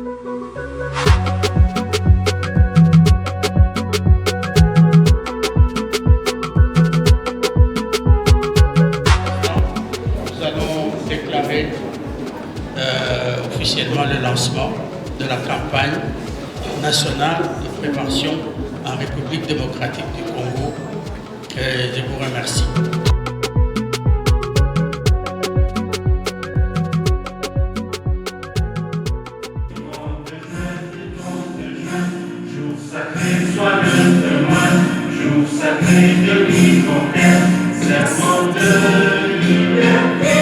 Nous allons déclarer officiellement le lancement de la campagne nationale de prévention en République démocratique du Congo. Je vous remercie. Jour sacré soit le témoin, jour sacré de l'hypothèse, serment de liberté,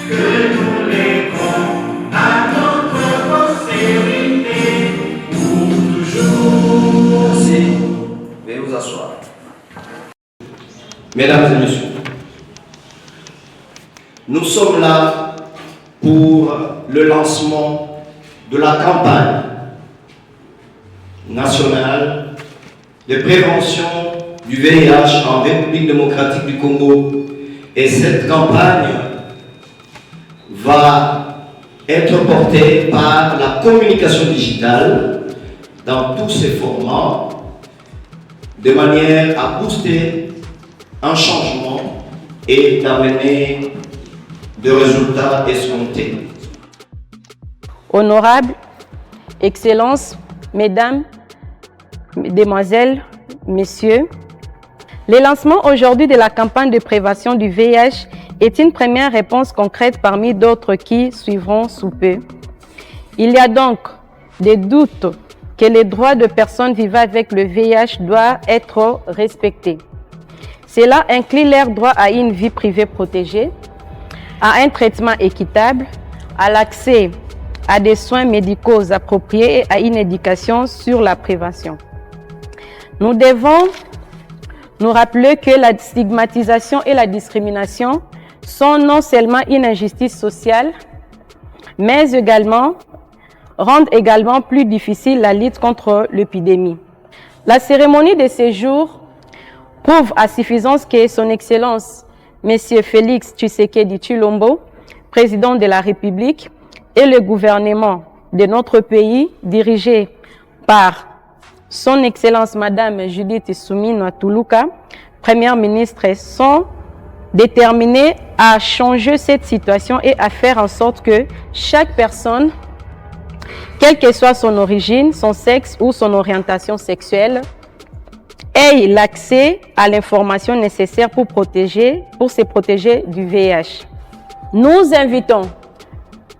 que nous léguons à notre postérité pour toujours. Merci. Veuillez vous asseoir. Mesdames et messieurs, nous sommes là pour le lancement de la campagne nationale de prévention du VIH en République démocratique du Congo. Et cette campagne va être portée par la communication digitale dans tous ses formats, de manière à booster un changement et d'amener des résultats escomptés. Honorables, Excellences, Mesdames, Mesdemoiselles, Messieurs, le lancement aujourd'hui de la campagne de prévention du VIH est une première réponse concrète parmi d'autres qui suivront sous peu. Il y a donc des doutes que les droits de personnes vivant avec le VIH doivent être respectés. Cela inclut leur droit à une vie privée protégée, à un traitement équitable, à l'accès à des soins médicaux appropriés et à une éducation sur la prévention. Nous devons nous rappeler que la stigmatisation et la discrimination sont non seulement une injustice sociale, mais également rendent également plus difficile la lutte contre l'épidémie. La cérémonie de ce jour prouve à suffisance que Son Excellence, M. Félix Tshisekedi Tshilombo, président de la République, et le gouvernement de notre pays, dirigé par Son Excellence Madame Judith Suminwa Tuluka, Première ministre, sont déterminés à changer cette situation et à faire en sorte que chaque personne, quelle que soit son origine, son sexe ou son orientation sexuelle, ait l'accès à l'information nécessaire pour se protéger du VIH. Nous invitons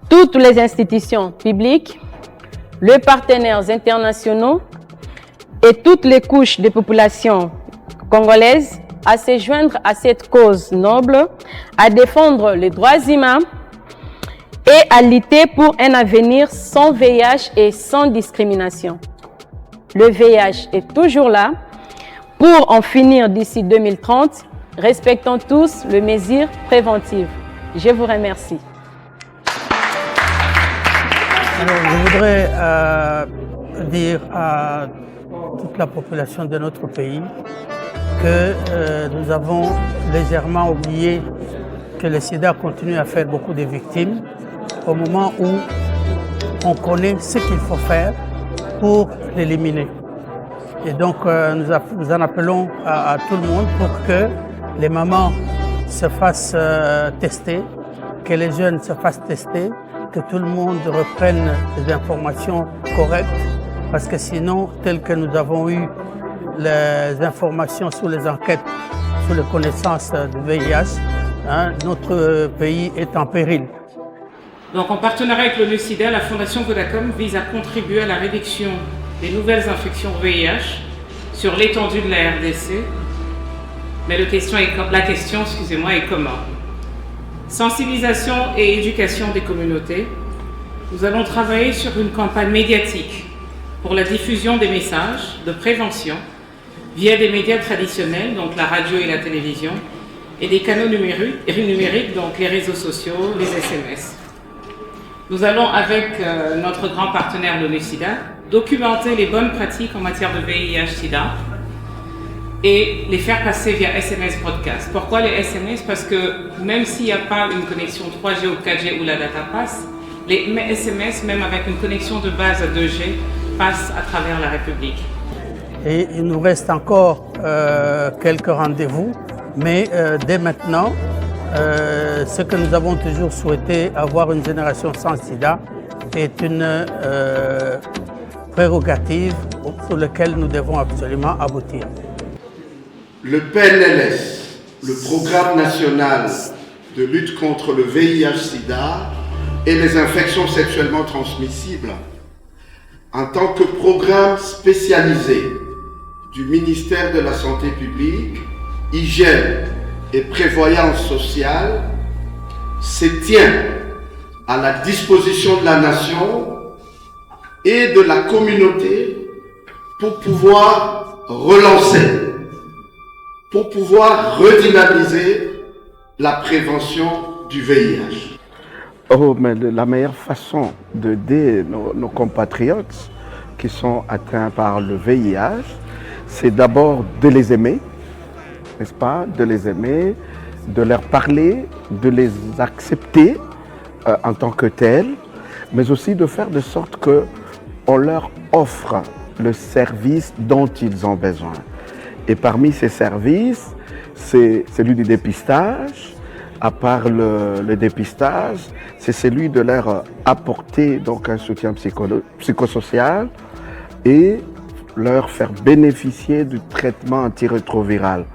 toutes les institutions publiques, les partenaires internationaux et toutes les couches de population congolaise à se joindre à cette cause noble, à défendre les droits humains et à lutter pour un avenir sans VIH et sans discrimination. Le VIH est toujours là. Pour en finir d'ici 2030, respectons tous les mesures préventives. Je vous remercie. Alors, je voudrais dire à toute la population de notre pays que nous avons légèrement oublié que le sida continue à faire beaucoup de victimes au moment où on connaît ce qu'il faut faire pour l'éliminer. Et donc nous en appelons à tout le monde pour que les mamans se fassent tester, que les jeunes se fassent tester, que tout le monde reprenne des informations correctes, parce que sinon, tel que nous avons eu les informations sur les enquêtes, sur les connaissances du VIH, notre pays est en péril. Donc en partenariat avec l'ONU-SIDA, la Fondation Vodacom vise à contribuer à la réduction des nouvelles infections VIH sur l'étendue de la RDC. Mais la question est comment? Sensibilisation et éducation des communautés. Nous allons travailler sur une campagne médiatique pour la diffusion des messages de prévention via des médias traditionnels, donc la radio et la télévision, et des canaux numériques, donc les réseaux sociaux, les SMS. Nous allons, avec notre grand partenaire l'ONU-SIDA, documenter les bonnes pratiques en matière de VIH-SIDA et les faire passer via SMS broadcast. Pourquoi les SMS? Parce que même s'il n'y a pas une connexion 3G ou 4G où la data passe, les SMS, même avec une connexion de base à 2G, passent à travers la République. Et il nous reste encore quelques rendez-vous, mais dès maintenant, ce que nous avons toujours souhaité, avoir une génération sans sida, est une prérogative sur laquelle nous devons absolument aboutir. Le PNLS, le Programme national de lutte contre le VIH-Sida et les infections sexuellement transmissibles, en tant que programme spécialisé du ministère de la Santé publique, Hygiène et Prévoyance sociale, se tient à la disposition de la nation et de la communauté pour pouvoir relancer, pour pouvoir redynamiser la prévention du VIH. Oh, mais la meilleure façon d'aider nos compatriotes qui sont atteints par le VIH, c'est d'abord de les aimer, n'est-ce pas? De les aimer, de leur parler, de les accepter en tant que tels, mais aussi de faire de sorte qu'on leur offre le service dont ils ont besoin. Et parmi ces services, c'est celui du dépistage. À part le dépistage, c'est celui de leur apporter donc un soutien psychosocial et leur faire bénéficier du traitement antirétroviral.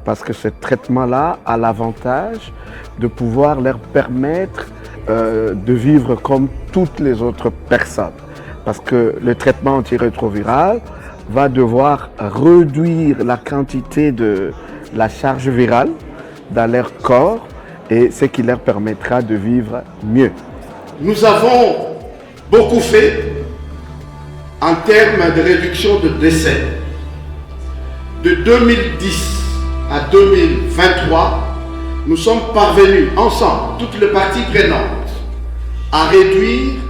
Parce que ce traitement-là a l'avantage de pouvoir leur permettre de vivre comme toutes les autres personnes. Parce que le traitement antirétroviral va devoir réduire la quantité de la charge virale dans leur corps et ce qui leur permettra de vivre mieux. Nous avons beaucoup fait en termes de réduction de décès. De 2010 à 2023, nous sommes parvenus ensemble, toutes les parties prenantes, à réduire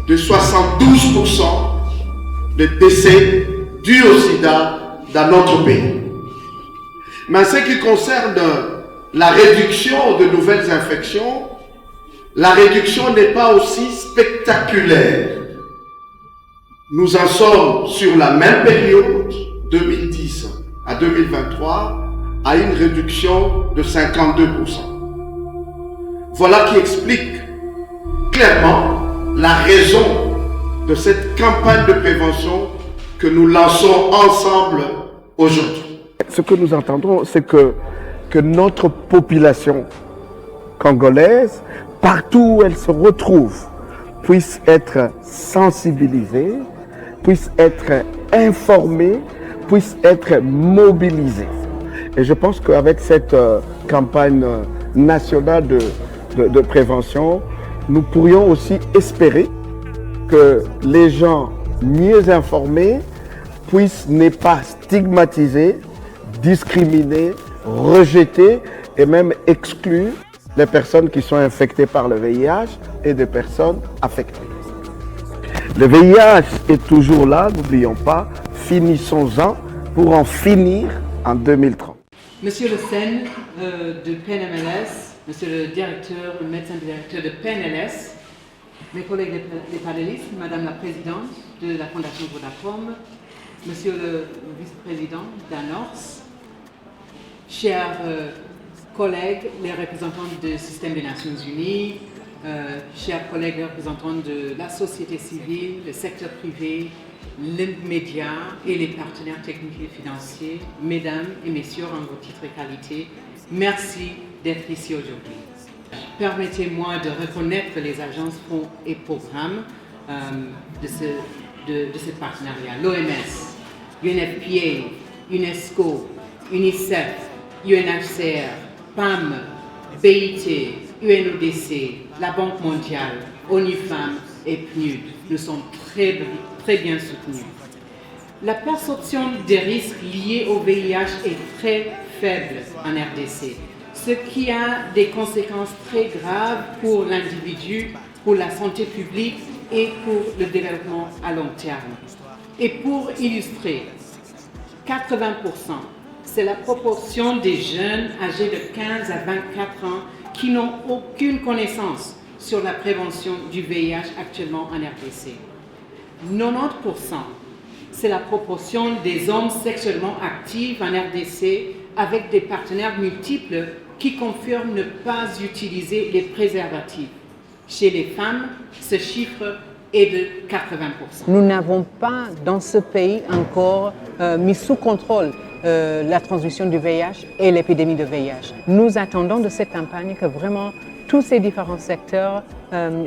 de 72% de décès dus au sida dans notre pays. Mais en ce qui concerne la réduction de nouvelles infections, la réduction n'est pas aussi spectaculaire. Nous en sommes sur la même période, 2010 à 2023, à une réduction de 52%. Voilà qui explique clairement la raison de cette campagne de prévention que nous lançons ensemble aujourd'hui. Ce que nous entendons, c'est que notre population congolaise, partout où elle se retrouve, puisse être sensibilisée, puisse être informée, puisse être mobilisée. Et je pense qu'avec cette campagne nationale de prévention, nous pourrions aussi espérer que les gens mieux informés puissent ne pas stigmatiser, discriminer, rejeter et même exclure les personnes qui sont infectées par le VIH et des personnes affectées. Le VIH est toujours là, n'oublions pas, finissons-en pour en finir en 2030. Monsieur Le Sen de PNMLS, monsieur le médecin directeur de PNLS, mes collègues les panélistes, madame la présidente de la Fondation Vodacom, monsieur le vice-président d'ANORS, chers collègues, les représentants du système des Nations Unies, chers collègues représentants de la société civile, le secteur privé, les médias et les partenaires techniques et financiers, mesdames et messieurs, en vos titres et qualités, merci d'être ici aujourd'hui. Permettez-moi de reconnaître les agences, fonds et programmes de ce partenariat. L'OMS, UNFPA, UNESCO, UNICEF, UNHCR, PAM, BIT, UNODC, la Banque mondiale, ONU Femmes et PNUD. Nous sommes très bien soutenus. La perception des risques liés au VIH est très faible en RDC, ce qui a des conséquences très graves pour l'individu, pour la santé publique et pour le développement à long terme. Et pour illustrer, 80%, c'est la proportion des jeunes âgés de 15 à 24 ans qui n'ont aucune connaissance sur la prévention du VIH actuellement en RDC. 90%, c'est la proportion des hommes sexuellement actifs en RDC avec des partenaires multiples qui confirment ne pas utiliser les préservatifs. Chez les femmes, ce chiffre est de 80%. Nous n'avons pas dans ce pays encore mis sous contrôle la transmission du VIH et l'épidémie de VIH. Nous attendons de cette campagne que vraiment tous ces différents secteurs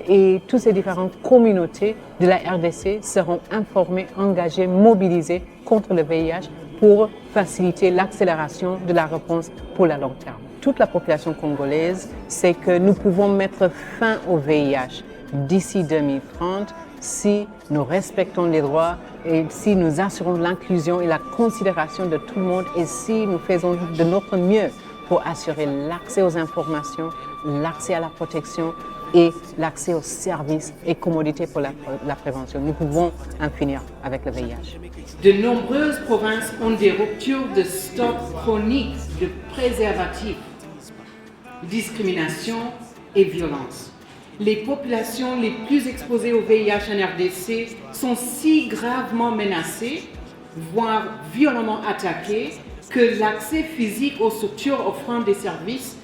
et toutes ces différentes communautés de la RDC seront informés, engagés, mobilisés contre le VIH pour faciliter l'accélération de la réponse pour la long terme. Toute la population congolaise sait que nous pouvons mettre fin au VIH d'ici 2030 si nous respectons les droits et si nous assurons l'inclusion et la considération de tout le monde et si nous faisons de notre mieux pour assurer l'accès aux informations, l'accès à la protection et l'accès aux services et commodités pour la prévention. Nous pouvons en finir avec le VIH. De nombreuses provinces ont des ruptures de stock chroniques de préservatifs, discrimination et violence. Les populations les plus exposées au VIH en RDC sont si gravement menacées, voire violemment attaquées, que l'accès physique aux structures offrant des services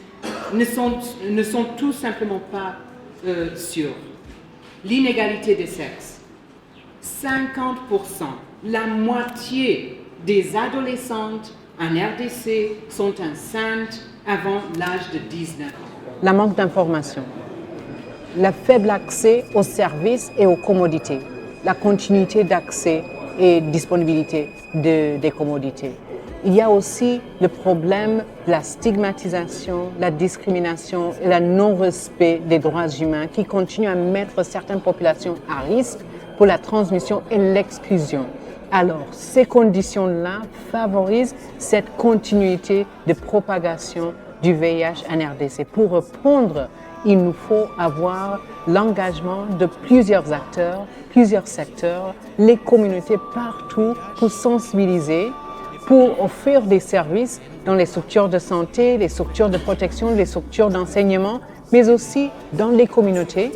ne sont tout simplement pas sûrs. L'inégalité des sexes. 50%, la moitié des adolescentes en RDC sont enceintes avant l'âge de 19 ans. La manque d'information, le faible accès aux services et aux commodités, la continuité d'accès et disponibilité des commodités. Il y a aussi le problème de la stigmatisation, la discrimination et le non-respect des droits humains qui continuent à mettre certaines populations à risque pour la transmission et l'exclusion. Alors, ces conditions-là favorisent cette continuité de propagation du VIH en RDC. Pour répondre, il nous faut avoir l'engagement de plusieurs acteurs, plusieurs secteurs, les communautés partout pour sensibiliser, pour offrir des services dans les structures de santé, les structures de protection, les structures d'enseignement, mais aussi dans les communautés.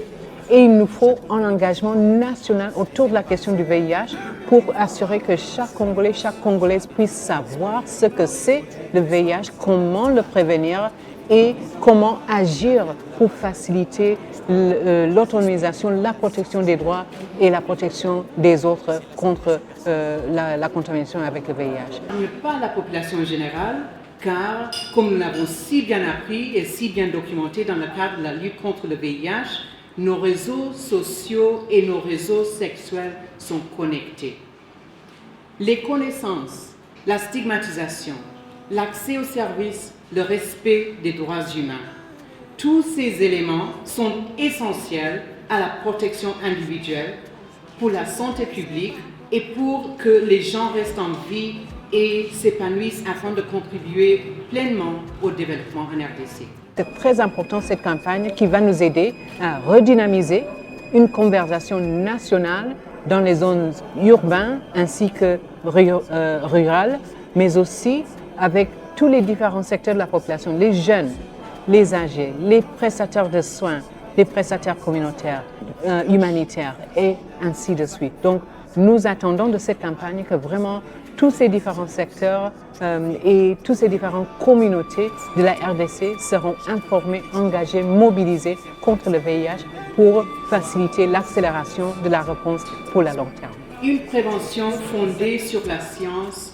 Et il nous faut un engagement national autour de la question du VIH pour assurer que chaque Congolais, chaque Congolaise puisse savoir ce que c'est le VIH, comment le prévenir et comment agir pour faciliter l'autonomisation, la protection des droits et la protection des autres contre la contamination avec le VIH. Pas la population générale, car comme nous l'avons si bien appris et si bien documenté dans le cadre de la lutte contre le VIH, nos réseaux sociaux et nos réseaux sexuels sont connectés. Les connaissances, la stigmatisation, l'accès aux services, le respect des droits humains, tous ces éléments sont essentiels à la protection individuelle, pour la santé publique et pour que les gens restent en vie et s'épanouissent afin de contribuer pleinement au développement en RDC. C'est très important cette campagne qui va nous aider à redynamiser une conversation nationale dans les zones urbaines ainsi que rurales, mais aussi avec tous les différents secteurs de la population, les jeunes, les âgés, les prestataires de soins, les prestataires communautaires, humanitaires et ainsi de suite. Donc, nous attendons de cette campagne que vraiment tous ces différents secteurs et toutes ces différentes communautés de la RDC seront informés, engagés, mobilisés contre le VIH pour faciliter l'accélération de la réponse pour la long terme. Une prévention fondée sur la science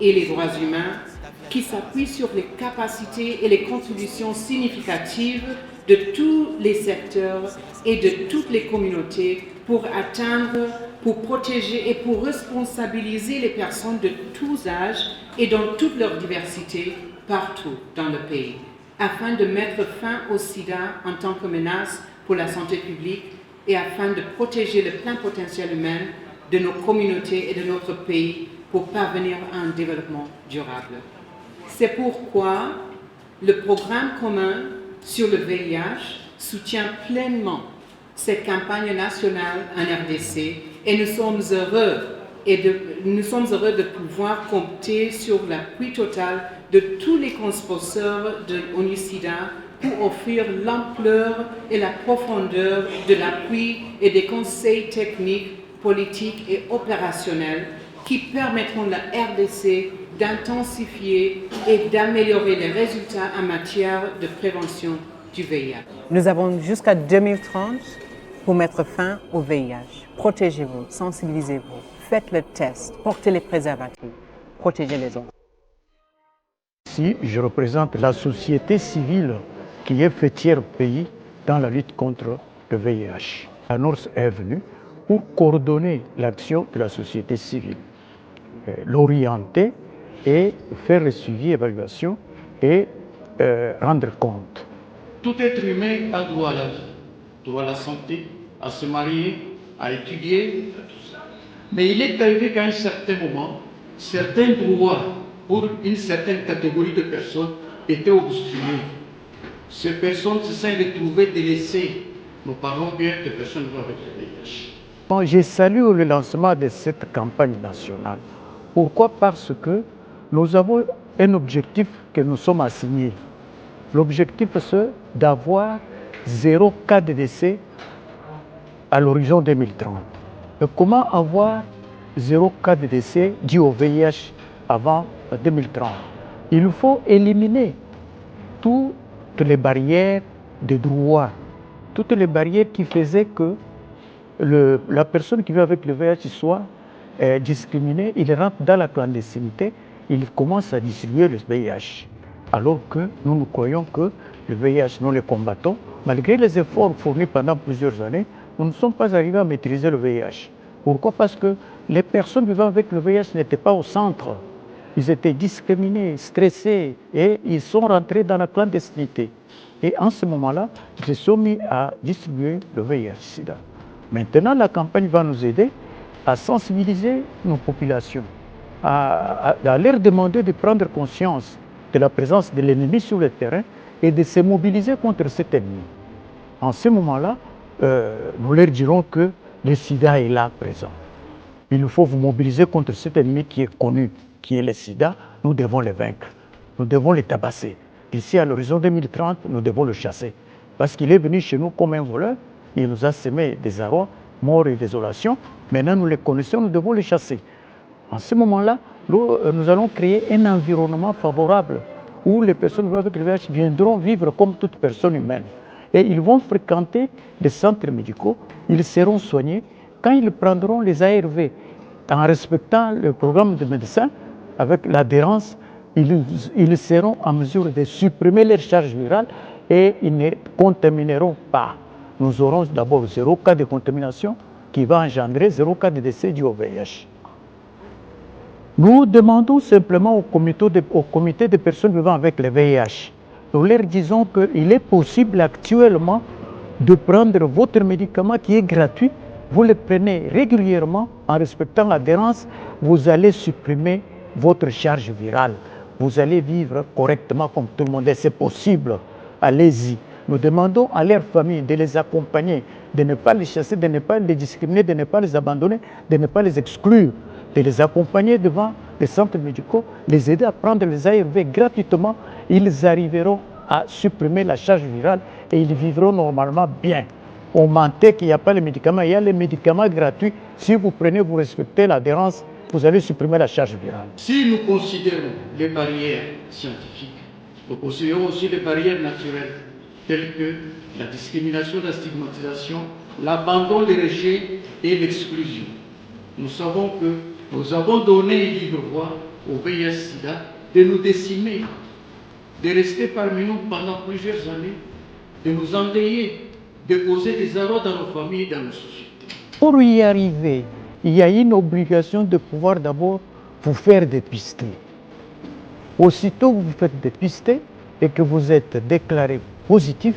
et les droits humains qui s'appuie sur les capacités et les contributions significatives de tous les secteurs et de toutes les communautés pour atteindre, pour protéger et pour responsabiliser les personnes de tous âges et dans toute leur diversité partout dans le pays, afin de mettre fin au sida en tant que menace pour la santé publique et afin de protéger le plein potentiel humain de nos communautés et de notre pays pour parvenir à un développement durable. C'est pourquoi le programme commun sur le VIH soutient pleinement cette campagne nationale en RDC et nous sommes heureux de pouvoir compter sur l'appui total de tous les co-sponsors de ONU-SIDA pour offrir l'ampleur et la profondeur de l'appui et des conseils techniques, politiques et opérationnels qui permettront à la RDC d'intensifier et d'améliorer les résultats en matière de prévention du VIH. Nous avons jusqu'à 2030 pour mettre fin au VIH. Protégez-vous, sensibilisez-vous, faites le test, portez les préservatifs, protégez les autres. Ici, je représente la société civile qui est fêtière au pays dans la lutte contre le VIH. La NORS est venue pour coordonner l'action de la société civile, l'orienter et faire le suivi, évaluation et rendre compte. Tout être humain a droit à la vie, droit à la santé, à se marier, à étudier, à tout ça. Mais il est arrivé qu'à un certain moment, certains droits pour une certaine catégorie de personnes étaient obstrués. Ces personnes se sont retrouvées délaissées. Nous parlons bien de personnes avec le VIH. Bon, j'ai salué le lancement de cette campagne nationale. Pourquoi? Parce que nous avons un objectif que nous sommes assignés. L'objectif, c'est d'avoir 0 cas de décès à l'horizon 2030. Et comment avoir 0 cas de décès dû au VIH avant 2030? Il faut éliminer toutes les barrières de droit, toutes les barrières qui faisaient que la personne qui vit avec le VIH soit discriminée, il rentre dans la clandestinité, il commence à distribuer le VIH. Alors que nous croyons que le VIH, nous le combattons. Malgré les efforts fournis pendant plusieurs années, nous ne sommes pas arrivés à maîtriser le VIH. Pourquoi? Parce que les personnes vivant avec le VIH n'étaient pas au centre. Ils étaient discriminés, stressés et ils sont rentrés dans la clandestinité. Et en ce moment-là, ils se sont mis à distribuer le VIH-Sida. Maintenant, la campagne va nous aider à sensibiliser nos populations, à leur demander de prendre conscience de la présence de l'ennemi sur le terrain et de se mobiliser contre cet ennemi. En ce moment-là, nous leur dirons que le sida est là présent. Il faut vous mobiliser contre cet ennemi qui est connu, qui est le sida. Nous devons le vaincre. Nous devons le tabasser. Ici, à l'horizon 2030, nous devons le chasser. Parce qu'il est venu chez nous comme un voleur. Il nous a semé des arrois, mort et désolation. Maintenant, nous le connaissons, nous devons le chasser. En ce moment-là, nous allons créer un environnement favorable où les personnes avec le VIH viendront vivre comme toute personne humaine. Et ils vont fréquenter des centres médicaux, ils seront soignés. Quand ils prendront les ARV en respectant le programme de médecin, avec l'adhérence, ils seront en mesure de supprimer leur charge virale et ils ne contamineront pas. Nous aurons d'abord 0 cas de contamination qui va engendrer 0 cas de décès dû au VIH. Nous demandons simplement au comité de personnes vivant avec le VIH, nous leur disons qu'il est possible actuellement de prendre votre médicament qui est gratuit, vous le prenez régulièrement en respectant l'adhérence, vous allez supprimer votre charge virale, vous allez vivre correctement comme tout le monde et c'est possible, allez-y. Nous demandons à leurs familles de les accompagner, de ne pas les chasser, de ne pas les discriminer, de ne pas les abandonner, de ne pas les exclure, de les accompagner devant les centres médicaux, les aider à prendre les ARV gratuitement. Ils arriveront à supprimer la charge virale et ils vivront normalement bien. On mentait qu'il n'y a pas les médicaments, il y a les médicaments gratuits. Si vous prenez, vous respectez l'adhérence, vous allez supprimer la charge virale. Si nous considérons les barrières scientifiques, nous considérons aussi les barrières naturelles, telles que la discrimination, la stigmatisation, l'abandon des rejets et l'exclusion. Nous savons que nous avons donné libre voie au VIH-Sida de nous décimer, de rester parmi nous pendant plusieurs années, de nous enrayer, de causer des arrêts dans nos familles et dans nos sociétés. Pour y arriver, il y a une obligation de pouvoir d'abord vous faire dépister. Aussitôt que vous faites dépister et que vous êtes déclaré positif,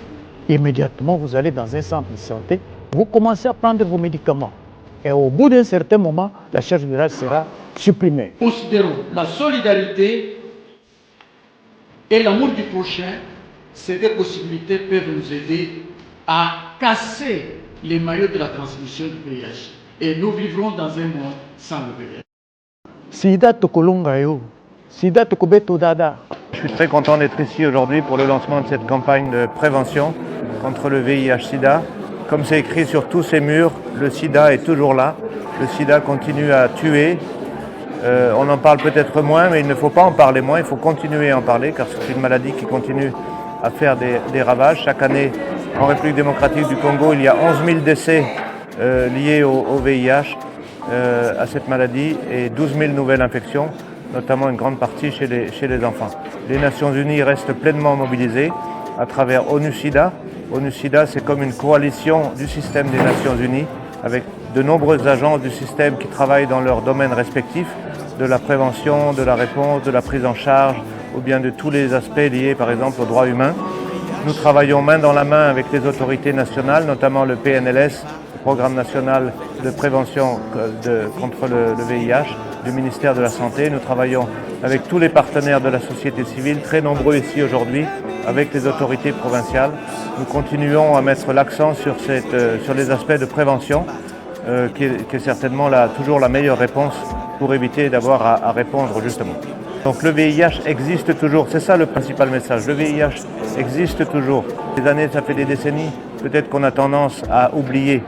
immédiatement vous allez dans un centre de santé, vous commencez à prendre vos médicaments. Et au bout d'un certain moment, la charge virale sera supprimée. Considérons la solidarité et l'amour du prochain, ces deux possibilités peuvent nous aider à casser les maillots de la transmission du VIH. Et nous vivrons dans un monde sans le VIH. Sida tokolonga yo, Sida Tokobeto Dada. Je suis très content d'être ici aujourd'hui pour le lancement de cette campagne de prévention contre le VIH-Sida. Comme c'est écrit sur tous ces murs, le sida est toujours là. Le sida continue à tuer. On en parle peut-être moins, mais il ne faut pas en parler moins. Il faut continuer à en parler car c'est une maladie qui continue à faire des ravages. Chaque année, en République démocratique du Congo, il y a 11 000 décès liés au VIH, à cette maladie, et 12 000 nouvelles infections, notamment une grande partie chez les enfants. Les Nations Unies restent pleinement mobilisées à travers ONU-SIDA. ONU-SIDA, c'est comme une coalition du système des Nations Unies avec de nombreuses agences du système qui travaillent dans leurs domaines respectifs, de la prévention, de la réponse, de la prise en charge ou bien de tous les aspects liés par exemple aux droits humains. Nous travaillons main dans la main avec les autorités nationales, notamment le PNLS, le Programme national de prévention contre le VIH du ministère de la Santé. Nous travaillons avec tous les partenaires de la société civile, très nombreux ici aujourd'hui, avec les autorités provinciales. Nous continuons à mettre l'accent sur les aspects de prévention, qui est certainement toujours la meilleure réponse pour éviter d'avoir à répondre justement. Donc le VIH existe toujours, c'est ça le principal message. Le VIH existe toujours. Des années, ça fait des décennies, peut-être qu'on a tendance à oublier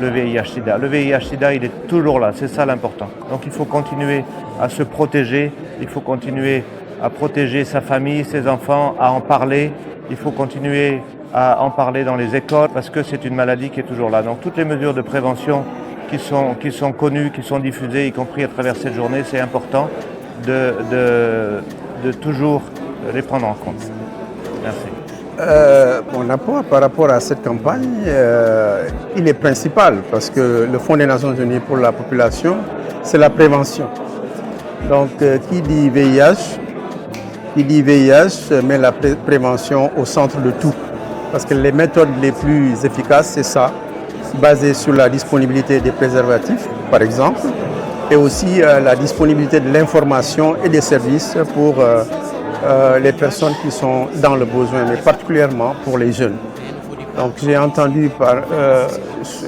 le VIH-Sida. Le VIH-Sida, il est toujours là, c'est ça l'important. Donc il faut continuer à se protéger, il faut continuer à protéger sa famille, ses enfants, à en parler. Il faut continuer à en parler dans les écoles parce que c'est une maladie qui est toujours là. Donc toutes les mesures de prévention qui sont connues, qui sont diffusées, y compris à travers cette journée, c'est important de toujours les prendre en compte. Merci. Mon apport par rapport à cette campagne, il est principal parce que le Fonds des Nations Unies pour la population, c'est la prévention. Donc qui dit VIH met la prévention au centre de tout. Parce que les méthodes les plus efficaces, c'est ça, basées sur la disponibilité des préservatifs, par exemple, et aussi la disponibilité de l'information et des services pour les personnes qui sont dans le besoin, mais particulièrement pour les jeunes. Donc j'ai entendu par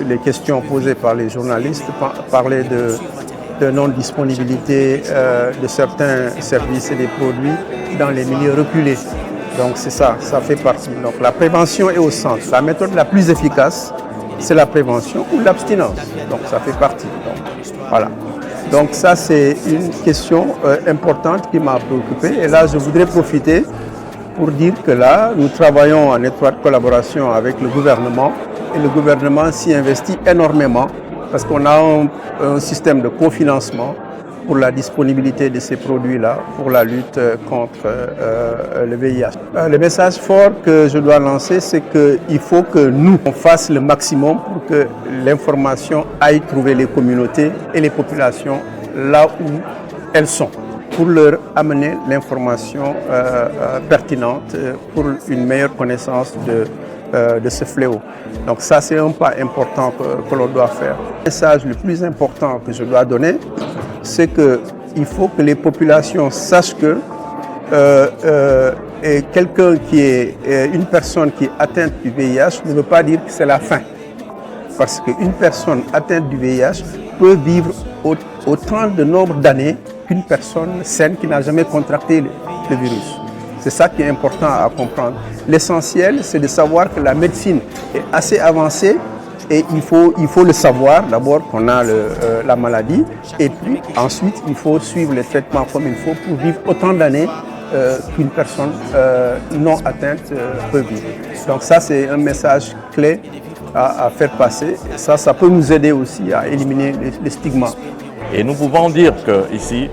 les questions posées par les journalistes parler de non-disponibilité de certains services et des produits dans les milieux reculés. Donc c'est ça, ça fait partie. Donc la prévention est au centre. La méthode la plus efficace, c'est la prévention ou l'abstinence. Donc ça fait partie. Donc, voilà. Donc ça c'est une question importante qui m'a préoccupé. Et là je voudrais profiter pour dire que là nous travaillons en étroite collaboration avec le gouvernement. Et le gouvernement s'y investit énormément parce qu'on a un système de cofinancement pour la disponibilité de ces produits-là, pour la lutte contre le VIH. Le message fort que je dois lancer, c'est qu'il faut que nous, on fasse le maximum pour que l'information aille trouver les communautés et les populations là où elles sont, pour leur amener l'information pertinente pour une meilleure connaissance de ce fléau. Donc ça, c'est un pas important que l'on doit faire. Le message le plus important que je dois donner, c'est qu'il faut que les populations sachent que quelqu'un qui est une personne qui est atteinte du VIH ne veut pas dire que c'est la fin. Parce qu'une personne atteinte du VIH peut vivre autant de nombre d'années qu'une personne saine qui n'a jamais contracté le virus. C'est ça qui est important à comprendre. L'essentiel, c'est de savoir que la médecine est assez avancée et il faut le savoir, d'abord qu'on a la maladie et puis ensuite il faut suivre les traitements comme il faut pour vivre autant d'années qu'une personne non atteinte peut vivre. Donc ça c'est un message clé à faire passer et ça peut nous aider aussi à éliminer les stigmas. Et nous pouvons dire qu'ici,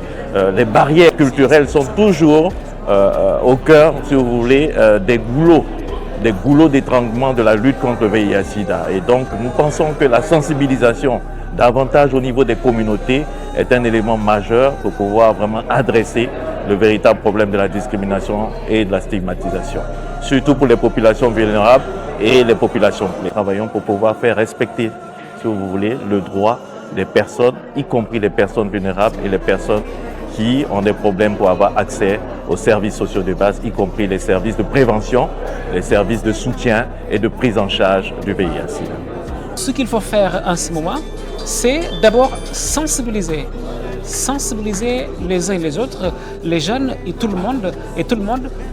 les barrières culturelles sont toujours au cœur, si vous voulez, des goulots d'étranglement de la lutte contre le VIH-Sida. Et donc, nous pensons que la sensibilisation davantage au niveau des communautés est un élément majeur pour pouvoir vraiment adresser le véritable problème de la discrimination et de la stigmatisation, surtout pour les populations vulnérables et les populations clés. Nous travaillons pour pouvoir faire respecter, si vous voulez, le droit des personnes, y compris les personnes vulnérables et les personnes qui ont des problèmes pour avoir accès aux services sociaux de base, y compris les services de prévention, les services de soutien et de prise en charge du VIH-Sida. Ce qu'il faut faire en ce moment, c'est d'abord sensibiliser sensibiliser les uns et les autres, les jeunes et tout le monde,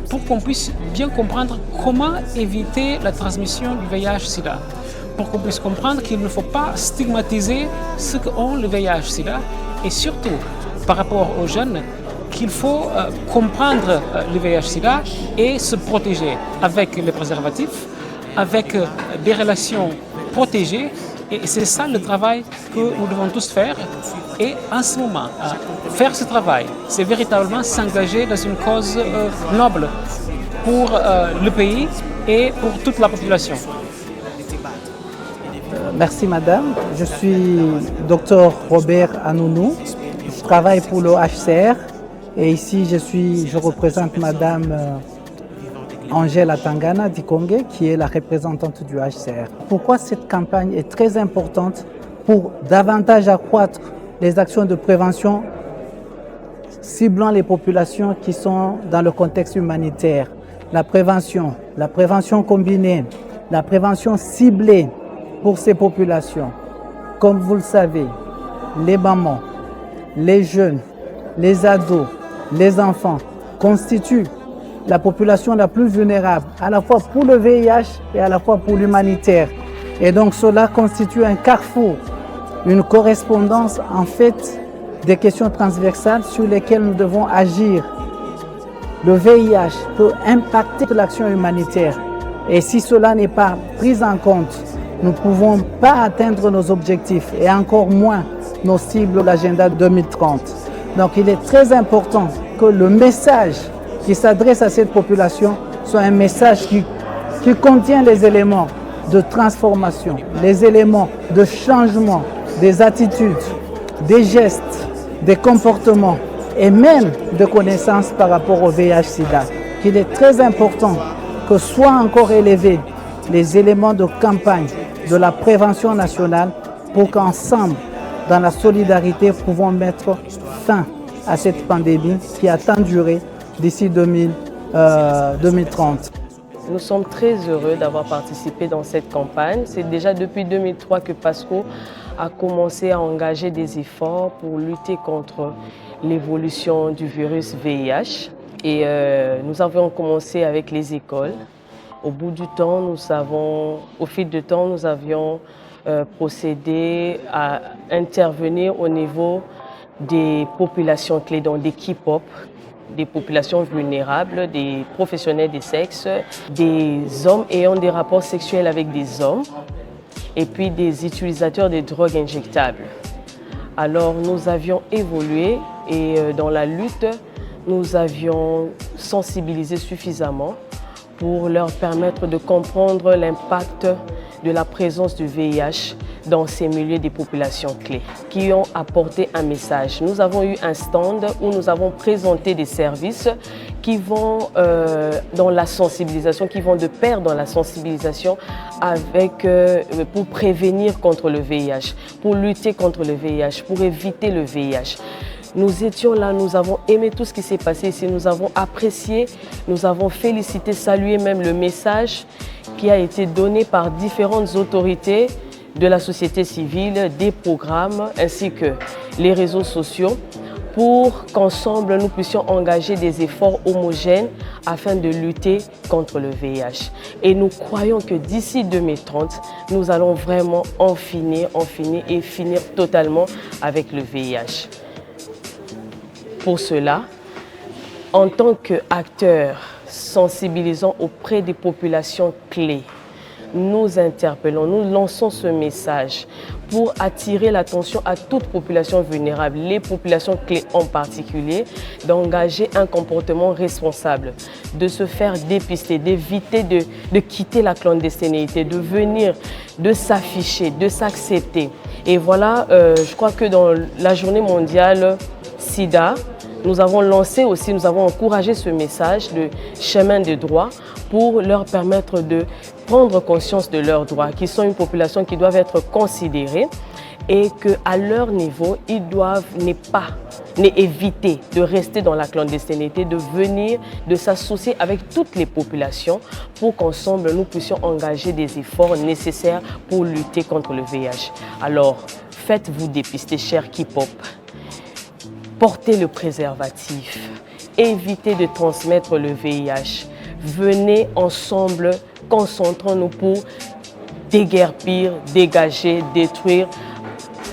pour qu'on puisse bien comprendre comment éviter la transmission du VIH-Sida. Pour qu'on puisse comprendre qu'il ne faut pas stigmatiser ceux qui ont le VIH-Sida et surtout par rapport aux jeunes qu'il faut comprendre le VIH-Sida et se protéger avec les préservatifs, avec des relations protégées. Et c'est ça le travail que nous devons tous faire. Et en ce moment, faire ce travail, c'est véritablement s'engager dans une cause noble pour le pays et pour toute la population. Merci madame, je suis Dr Robert Anounou, je travaille pour le HCR et ici je représente madame Angèle Atangana Dikongue qui est la représentante du HCR. Pourquoi cette campagne est très importante pour davantage accroître les actions de prévention ciblant les populations qui sont dans le contexte humanitaire. La prévention combinée, la prévention ciblée pour ces populations. Comme vous le savez, les mamans, les jeunes, les ados, les enfants constituent la population la plus vulnérable, à la fois pour le VIH et à la fois pour l'humanitaire. Et donc cela constitue un carrefour, une correspondance en fait des questions transversales sur lesquelles nous devons agir. Le VIH peut impacter l'action humanitaire et si cela n'est pas pris en compte, nous ne pouvons pas atteindre nos objectifs et encore moins nos cibles de l'agenda 2030. Donc il est très important que le message qui s'adresse à cette population soit un message qui contient les éléments de transformation, les éléments de changement des attitudes, des gestes, des comportements et même de connaissances par rapport au VIH-Sida. Il est très important que soient encore élevés les éléments de campagne de la prévention nationale pour qu'ensemble, dans la solidarité, pouvons mettre fin à cette pandémie qui a tant duré d'ici 2030. Nous sommes très heureux d'avoir participé dans cette campagne. C'est déjà depuis 2003 que PASCO a commencé à engager des efforts pour lutter contre l'évolution du virus VIH. Et nous avons commencé avec les écoles. Au bout du temps, au fil du temps, nous avions procédé à intervenir au niveau des populations clés, donc des K-pop, des populations vulnérables, des professionnels des sexes, des hommes ayant des rapports sexuels avec des hommes et puis des utilisateurs de drogues injectables. Alors nous avions évolué et dans la lutte, nous avions sensibilisé suffisamment pour leur permettre de comprendre l'impact de la présence du VIH dans ces milieux des populations clés qui ont apporté un message. Nous avons eu un stand où nous avons présenté des services qui vont dans la sensibilisation, qui vont de pair dans la sensibilisation pour prévenir contre le VIH, pour lutter contre le VIH, pour éviter le VIH. Nous étions là, nous avons aimé tout ce qui s'est passé ici, nous avons apprécié, nous avons félicité, salué même le message qui a été donné par différentes autorités de la société civile, des programmes ainsi que les réseaux sociaux pour qu'ensemble nous puissions engager des efforts homogènes afin de lutter contre le VIH. Et nous croyons que d'ici 2030, nous allons vraiment en finir et finir totalement avec le VIH. Pour cela, en tant qu'acteurs sensibilisant auprès des populations clés, nous interpellons, nous lançons ce message pour attirer l'attention à toute population vulnérable, les populations clés en particulier, d'engager un comportement responsable, de se faire dépister, d'éviter de quitter la clandestinité, de venir, de s'afficher, de s'accepter. Et voilà, je crois que dans la journée mondiale SIDA, nous avons lancé aussi, nous avons encouragé ce message de chemin de droits pour leur permettre de prendre conscience de leurs droits, qui sont une population qui doivent être considérée et qu'à leur niveau, ils doivent éviter de rester dans la clandestinité, de venir, de s'associer avec toutes les populations pour qu'ensemble nous puissions engager des efforts nécessaires pour lutter contre le VIH. Alors, faites-vous dépister, chers K-pop. Portez le préservatif. Évitez de transmettre le VIH. Venez ensemble, concentrons-nous pour déguerpir, dégager, détruire,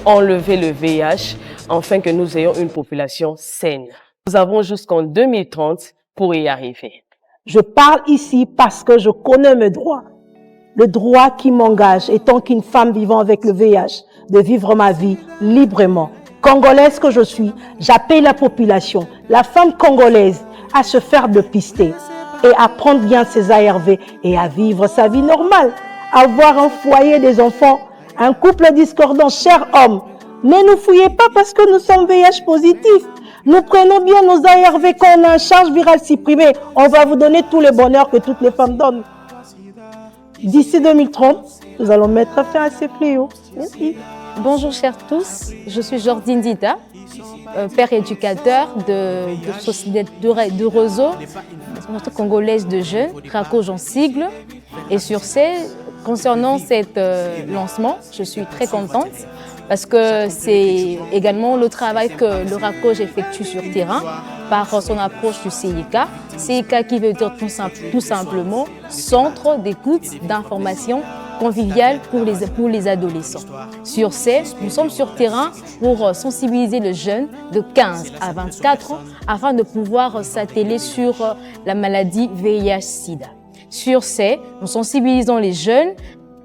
enlever le VIH, afin que nous ayons une population saine. Nous avons jusqu'en 2030 pour y arriver. Je parle ici parce que je connais mes droits. Le droit qui m'engage, étant qu'une femme vivant avec le VIH, de vivre ma vie librement. Congolaise que je suis, j'appelle la population, la femme congolaise, à se faire dépister et à prendre bien ses ARV et à vivre sa vie normale. Avoir un foyer, des enfants, un couple discordant, chers hommes, ne nous fouillez pas parce que nous sommes VIH positifs. Nous prenons bien nos ARV quand on a une charge virale supprimée. On va vous donner tout le bonheur que toutes les femmes donnent. D'ici 2030, nous allons mettre fin à ces fléaux. Merci. Bonjour chers tous, je suis Jordine Dida, père éducateur de réseau congolaise de jeunes, RACOJ en sigle. Et sur ce, concernant cet lancement, je suis très contente parce que c'est également le travail que le RACOJ effectue sur terrain par son approche du CIK. CIK qui veut dire tout simplement Centre d'écoute d'information convivial pour les adolescents. Sur ce, nous sommes sur terrain pour sensibiliser les jeunes de 15 à 24 ans afin de pouvoir s'atteler sur la maladie VIH-Sida. Sur ce, nous sensibilisons les jeunes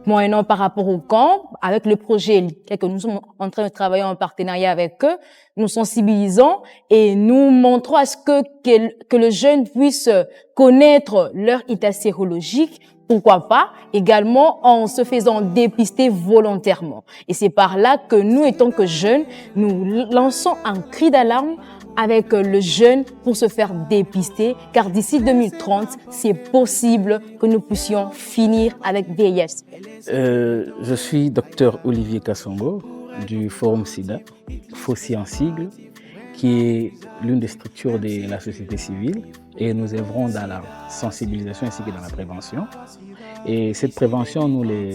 moyennant par rapport au camp, avec le projet que nous sommes en train de travailler en partenariat avec eux, nous sensibilisons et nous montrons à ce que le jeune puisse connaître leur état sérologique, pourquoi pas, également en se faisant dépister volontairement. Et c'est par là que nous, étant que jeunes, nous lançons un cri d'alarme avec le jeune pour se faire dépister, car d'ici 2030, c'est possible que nous puissions finir avec VIH. Je suis Dr Olivier Kassongo du Forum SIDA, FOSSI en sigle, qui est l'une des structures de la société civile, et nous œuvrons dans la sensibilisation ainsi que dans la prévention. Et cette prévention, nous le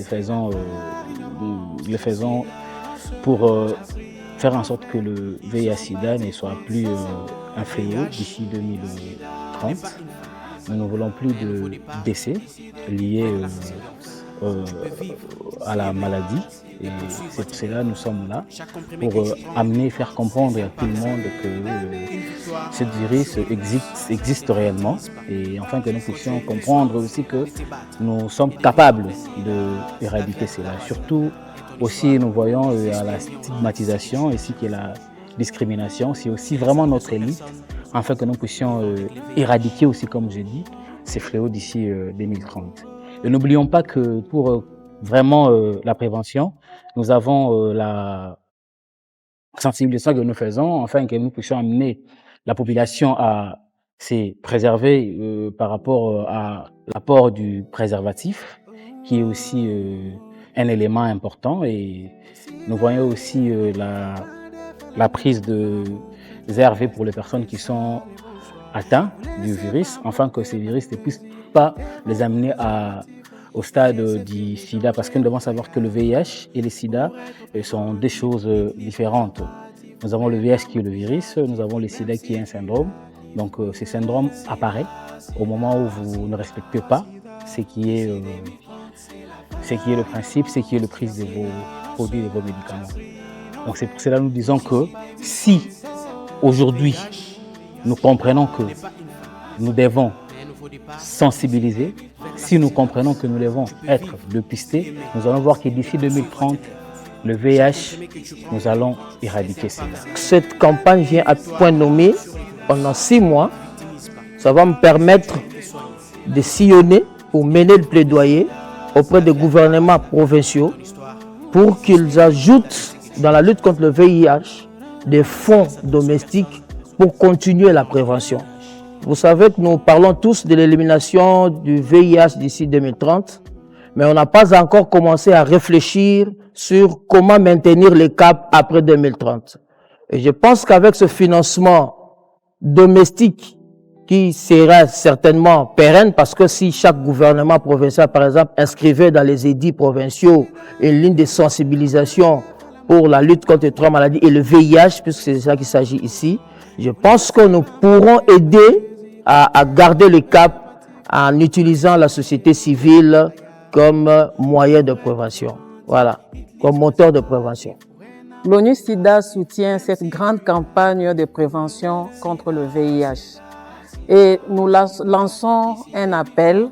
faisons pour faire en sorte que le VIH-Sida ne soit plus un fléau d'ici 2030. Nous ne voulons plus de décès liés à la maladie. Et c'est pour cela que nous sommes là, pour amener, faire comprendre à tout le monde que ce virus existe réellement, et enfin que nous puissions comprendre aussi que nous sommes capables d'éradiquer cela. Surtout aussi, nous voyons à la stigmatisation ainsi que la discrimination, c'est aussi vraiment notre élite, afin que nous puissions éradiquer aussi, comme je dis, ces fléaux d'ici 2030. Et n'oublions pas que pour vraiment la prévention, nous avons la sensibilisation que nous faisons, afin que nous puissions amener la population à se préserver par rapport à l'apport du préservatif, qui est aussi un élément important. Et nous voyons aussi la prise de ARV pour les personnes qui sont atteintes du virus, afin que ces virus ne puissent pas les amener au stade du sida, parce que nous devons savoir que le VIH et le sida sont deux choses différentes. Nous avons le VIH qui est le virus, nous avons le sida qui est un syndrome. Donc ce syndrome apparaît au moment où vous ne respectez pas ce qui est le principe, ce qui est le prix de vos produits, de vos médicaments. Donc c'est pour cela que nous disons que si aujourd'hui nous comprenons que nous devons sensibiliser, si nous comprenons que nous devons être dépistés, nous allons voir que d'ici 2030, le VIH, nous allons éradiquer cela. Cette campagne vient à point nommé pendant 6 mois. Ça va me permettre de sillonner pour mener le plaidoyer auprès des gouvernements provinciaux pour qu'ils ajoutent dans la lutte contre le VIH des fonds domestiques pour continuer la prévention. Vous savez que nous parlons tous de l'élimination du VIH d'ici 2030, mais on n'a pas encore commencé à réfléchir sur comment maintenir le cap après 2030. Et je pense qu'avec ce financement domestique qui sera certainement pérenne, parce que si chaque gouvernement provincial, par exemple, inscrivait dans les édits provinciaux une ligne de sensibilisation pour la lutte contre les 3 maladies et le VIH, puisque c'est de ça qu'il s'agit ici, je pense que nous pourrons aider à garder le cap en utilisant la société civile comme moyen de prévention. Voilà, comme moteur de prévention. L'ONU-SIDA soutient cette grande campagne de prévention contre le VIH. Et nous lançons un appel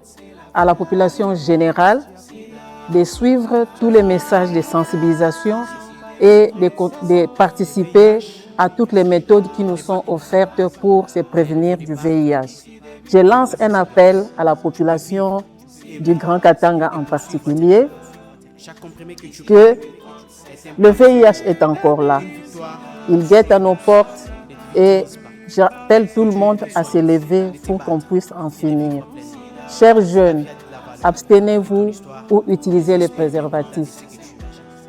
à la population générale de suivre tous les messages de sensibilisation et de participer à toutes les méthodes qui nous sont offertes pour se prévenir du VIH. Je lance un appel à la population du Grand Katanga en particulier, que le VIH est encore là. Il guette à nos portes et j'appelle tout le monde à se lever pour qu'on puisse en finir. Chers jeunes, abstenez-vous ou utilisez les préservatifs.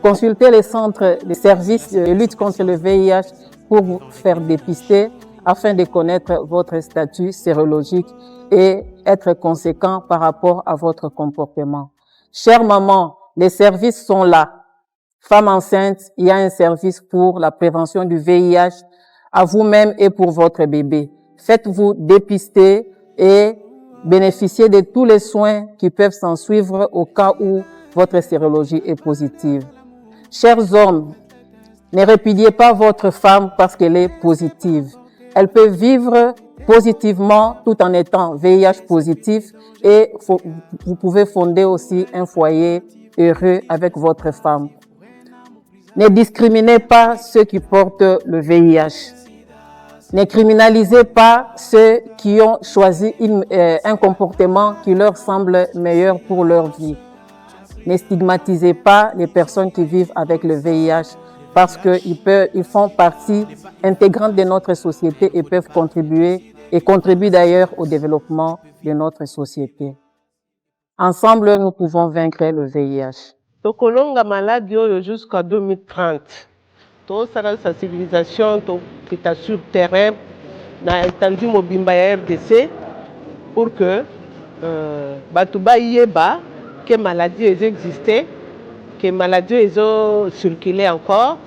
Consultez les centres de services de lutte contre le VIH pour vous faire dépister afin de connaître votre statut sérologique et être conséquent par rapport à votre comportement. Chères mamans, les services sont là. Femmes enceintes, il y a un service pour la prévention du VIH à vous-même et pour votre bébé. Faites-vous dépister et bénéficiez de tous les soins qui peuvent s'en suivre au cas où votre sérologie est positive. Chers hommes, ne répudiez pas votre femme parce qu'elle est positive. Elle peut vivre positivement tout en étant VIH positif et vous pouvez fonder aussi un foyer heureux avec votre femme. Ne discriminez pas ceux qui portent le VIH. Ne criminalisez pas ceux qui ont choisi un comportement qui leur semble meilleur pour leur vie. Ne stigmatisez pas les personnes qui vivent avec le VIH parce qu'ils font partie intégrante de notre société et peuvent contribuer et contribuent d'ailleurs au développement de notre société. Ensemble, nous pouvons vaincre le VIH. Tokolonga maladie jusqu'à 2030. Toute la sensibilisation qui est sur le terrain, na entendu mobimba RDC pour que Batouba yeba que maladie existait, que maladie ont circulé encore.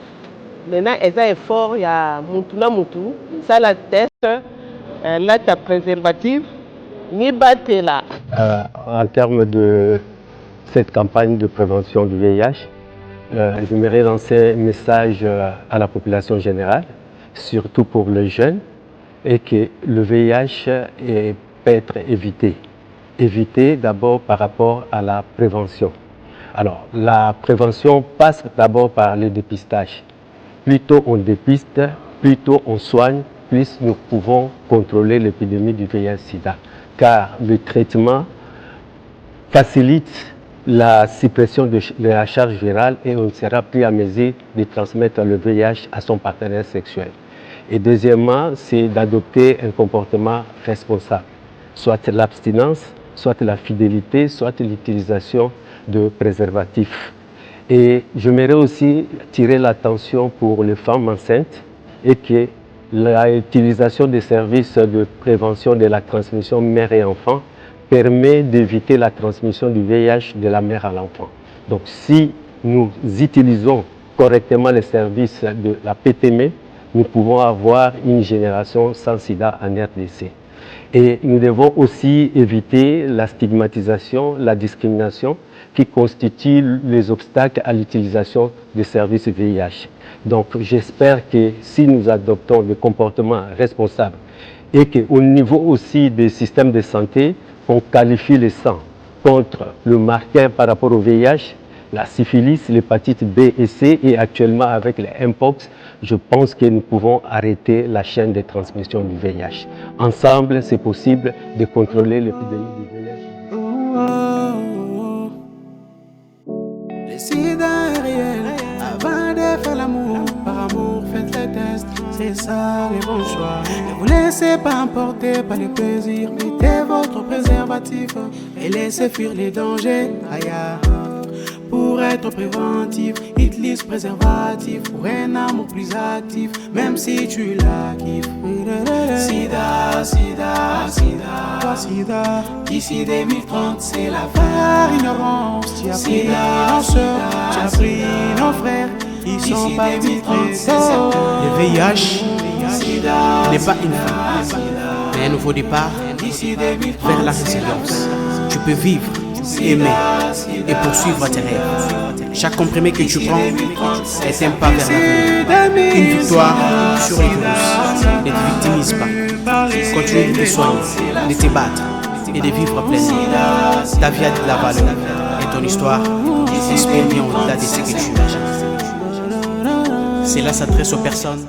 Maintenant, ils ont effort, il y a Moutouna Moutou, ça la test, là tu as préservatif, ni batté là. En termes de cette campagne de prévention du VIH, j'aimerais lancer un message à la population générale, surtout pour les jeunes, et que le VIH peut être évité. Évité d'abord par rapport à la prévention. Alors, la prévention passe d'abord par le dépistage. Plus tôt on dépiste, plus tôt on soigne, plus nous pouvons contrôler l'épidémie du VIH-Sida. Car le traitement facilite la suppression de la charge virale et on ne sera plus à mesure de transmettre le VIH à son partenaire sexuel. Et deuxièmement, c'est d'adopter un comportement responsable, soit l'abstinence, soit la fidélité, soit l'utilisation de préservatifs. Et j'aimerais aussi tirer l'attention pour les femmes enceintes et que l'utilisation des services de prévention de la transmission mère et enfant permet d'éviter la transmission du VIH de la mère à l'enfant. Donc si nous utilisons correctement les services de la PTME, nous pouvons avoir une génération sans sida en RDC. Et nous devons aussi éviter la stigmatisation, la discrimination qui constituent les obstacles à l'utilisation des services VIH. Donc j'espère que si nous adoptons des comportements responsables et qu'au niveau aussi des systèmes de santé, on qualifie le sang contre le marqueur par rapport au VIH, la syphilis, l'hépatite B et C et actuellement avec les Mpox, je pense que nous pouvons arrêter la chaîne de transmission du VIH. Ensemble, c'est possible de contrôler l'épidémie du VIH. Le sida est réel, avant de faire l'amour, par amour faites les tests, c'est ça les bons choix. Ne vous laissez pas emporter par le plaisir, mettez votre préservatif et laissez fuir les dangers. Aïe. Pour être préventif, utilise préservatif pour un amour plus actif, même si tu la kiffes. Sida, sida, sida, toi sida. D'ici 2030, c'est la fin. Par ignorance, tu as pris nos soeurs, tu as pris nos frères. qui sont partis trop tôt. Le VIH n'est pas une fin, mais un nouveau départ vers la résilience. Tu peux vivre, aimer et poursuivre tes rêves. Chaque comprimé que tu prends est un pas vers l'avenir. Une victoire sur les virus. Ne te victimise pas. Continue de te soigner, de te battre et de vivre pleinement. Ta vie a de la valeur et ton histoire inspire bien au-delà de ce que tu imagines. Cela s'adresse aux personnes